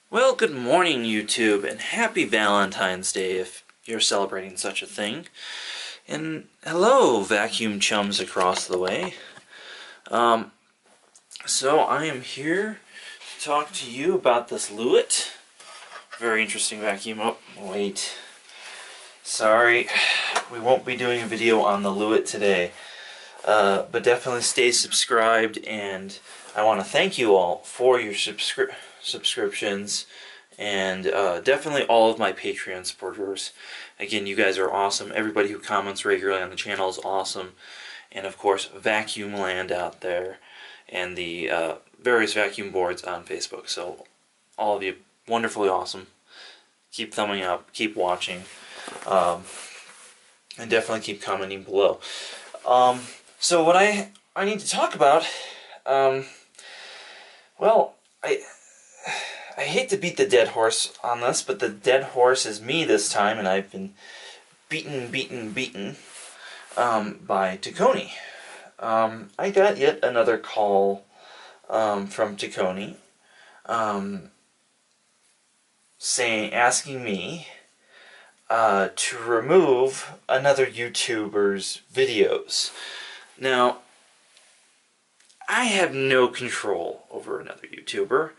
Well, good morning, YouTube, and happy Valentine's Day if you're celebrating such a thing. And hello, vacuum chums across the way. So I am here to talk to you about this Lewitt. Very interesting vacuum. Oh, wait. Sorry, we won't be doing a video on the Lewitt today. But definitely stay subscribed, and I want to thank you all for your subscriptions, and definitely all of my Patreon supporters. Again, you guys are awesome. Everybody who comments regularly on the channel is awesome. And of course, Vacuum Land out there, and the various vacuum boards on Facebook. So all of you, wonderfully awesome. Keep thumbing up, keep watching, and definitely keep commenting below. So what I need to talk about, well, I hate to beat the dead horse on this, but the dead horse is me this time, and I've been beaten by Tacony. I got yet another call from Tacony asking me to remove another YouTuber's videos. Now, I have no control over another YouTuber,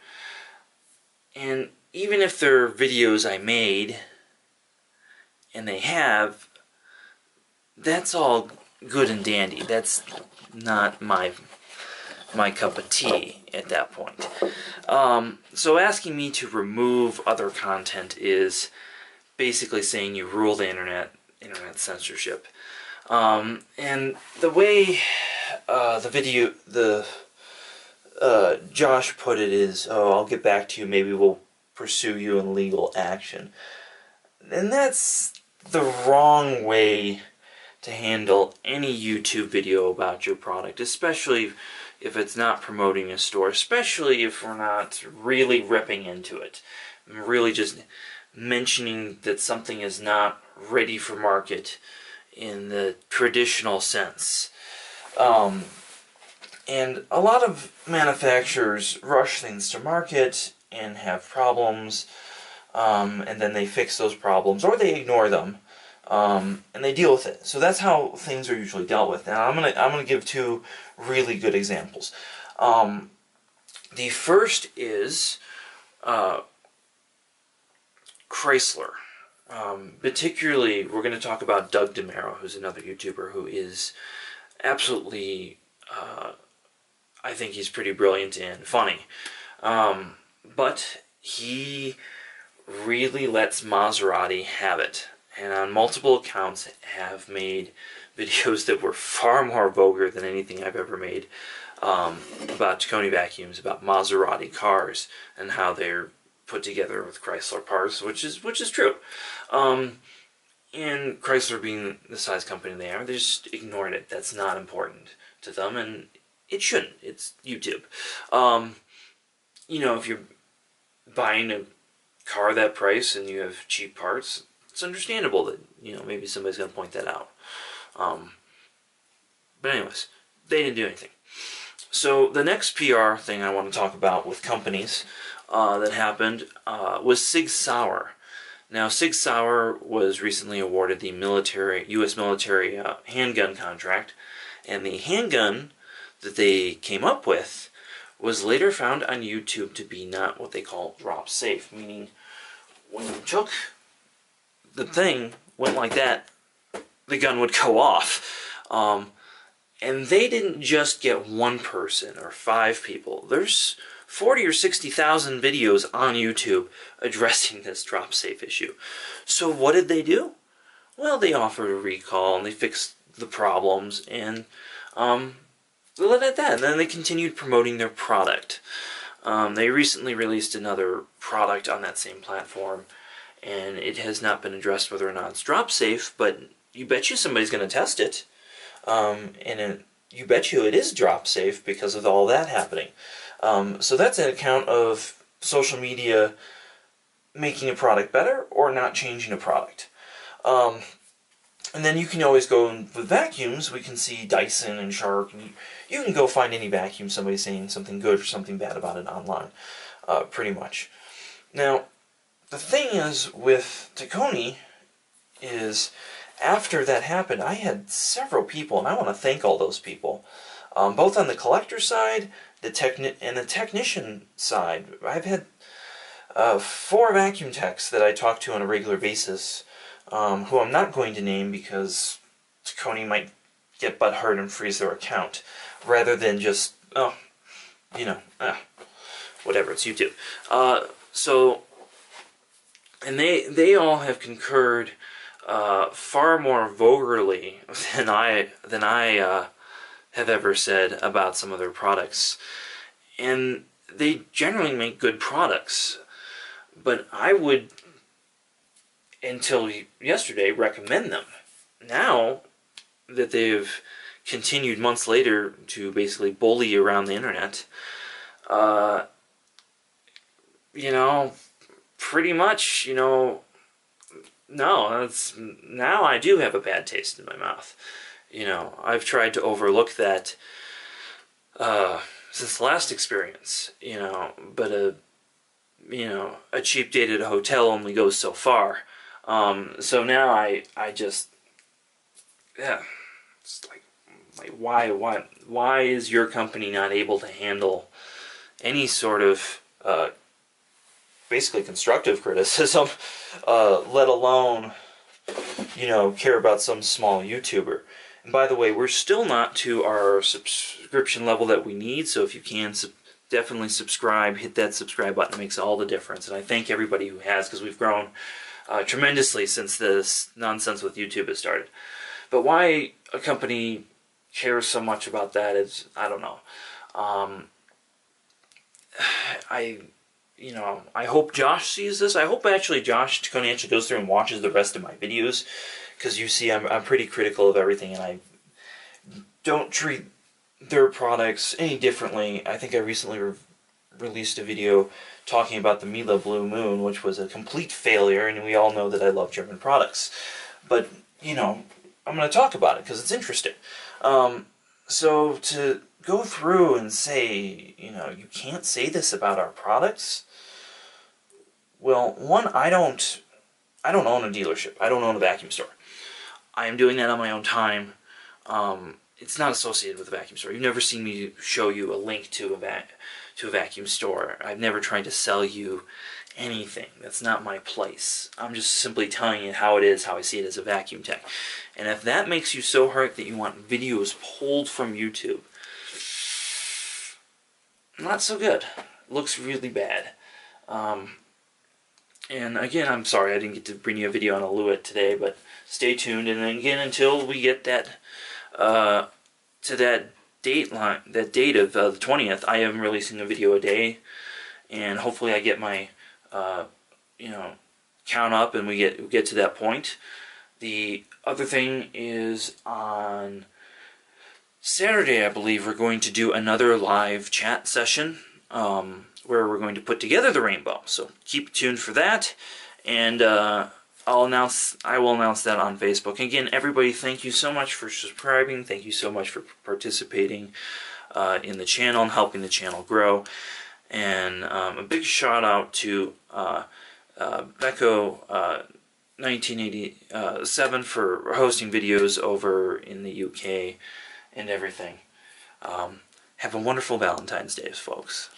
and even if they're videos I made, and they have, that's all good and dandy. That's not my cup of tea at that point. So asking me to remove other content is basically saying you rule the internet censorship. And the way Josh put it is, oh, I'll get back to you, maybe we'll pursue you in legal action. And that's the wrong way to handle any YouTube video about your product, especially if it's not promoting a store, especially if we're not really ripping into it. I'm really just mentioning that something is not ready for market in the traditional sense. And a lot of manufacturers rush things to market and have problems, and then they fix those problems, or they ignore them, and they deal with it. So that's how things are usually dealt with. Now I'm gonna give two really good examples. The first is Chrysler. Particularly, we're going to talk about Doug DeMero, who's another YouTuber who is absolutely, I think he's pretty brilliant and funny. But he really lets Maserati have it, and on multiple accounts have made videos that were far more vulgar than anything I've ever made about Tacony vacuums, about Maserati cars, and how they're put together with Chrysler parts, which is true. And Chrysler being the size company they are, they just ignored it. That's not important to them, and it shouldn't. It's YouTube. You know, if you're buying a car that price and you have cheap parts, it's understandable that, you know, maybe somebody's going to point that out. But anyways, they didn't do anything. So the next PR thing I want to talk about with companies that happened was Sig Sauer. Now, Sig Sauer was recently awarded the U.S. military handgun contract, and the handgun that they came up with was later found on YouTube to be not what they call drop safe, meaning when you took the thing, went like that, the gun would go off. And they didn't just get one person or 5 people. There's 40 or 60,000 videos on YouTube addressing this drop safe issue. So what did they do? Well, they offered a recall and they fixed the problems, and they left it at that. And then they continued promoting their product. They recently released another product on that same platform, and it has not been addressed whether or not it's drop safe, but you bet you somebody's going to test it. You bet you it is drop safe because of all that happening. So that's an account of social media making a product better or not changing a product. And then you can always go with vacuums. We can see Dyson and Shark, and you can go find any vacuum somebody saying something good or something bad about it online, pretty much. Now, the thing is with Tacony is, after that happened, I had several people, and I want to thank all those people, both on the collector side, and the technician side. I've had 4 vacuum techs that I talk to on a regular basis, who I'm not going to name because Tacony might get butthurt and freeze their account, rather than just, oh, you know, whatever, it's YouTube. And they all have concurred far more vulgarly than I have ever said about some of their products. And they generally make good products, but I would, until yesterday, recommend them. Now that they've continued months later to basically bully around the internet, you know, pretty much, you know, no, now I do have a bad taste in my mouth. You know, I've tried to overlook that since the last experience, you know, but a cheap date at a hotel only goes so far. So now I just, yeah, it's like why is your company not able to handle any sort of basically constructive criticism, let alone, you know, care about some small YouTuber? And by the way, we're still not to our subscription level that we need, so if you can, definitely subscribe, hit that subscribe button. It makes all the difference, and I thank everybody who has, because we've grown tremendously since this nonsense with YouTube has started. But why a company cares so much about that is, I don't know. I hope Josh sees this. I hope actually Josh Tacony actually goes through and watches the rest of my videos, because you see I'm pretty critical of everything, and I don't treat their products any differently. I think I recently released a video talking about the Mila Blue Moon, which was a complete failure, and we all know that I love German products. But, you know, I'm going to talk about it because it's interesting. So to go through and say, you know, you can't say this about our products. Well, one, I don't own a dealership. I don't own a vacuum store. I am doing that on my own time. It's not associated with a vacuum store. You've never seen me show you a link to a vacuum store. I've never tried to sell you anything. That's not my place. I'm just simply telling you how it is, how I see it as a vacuum tech. And if that makes you so hurt that you want videos pulled from YouTube, not so good. Looks really bad. And again, I'm sorry I didn't get to bring you a video on a Lewitt today, but stay tuned. And again, until we get that to that date of the 20th, I am releasing a video a day, and hopefully I get my count up and we get to that point. The other thing is, on Saturday, I believe, we're going to do another live chat session where we're going to put together the rainbow. So keep tuned for that, and I will announce that on Facebook. Again, everybody, thank you so much for subscribing. Thank you so much for participating in the channel and helping the channel grow. And a big shout out to Becco 1987 for hosting videos over in the UK and everything. Have a wonderful Valentine's Day, folks.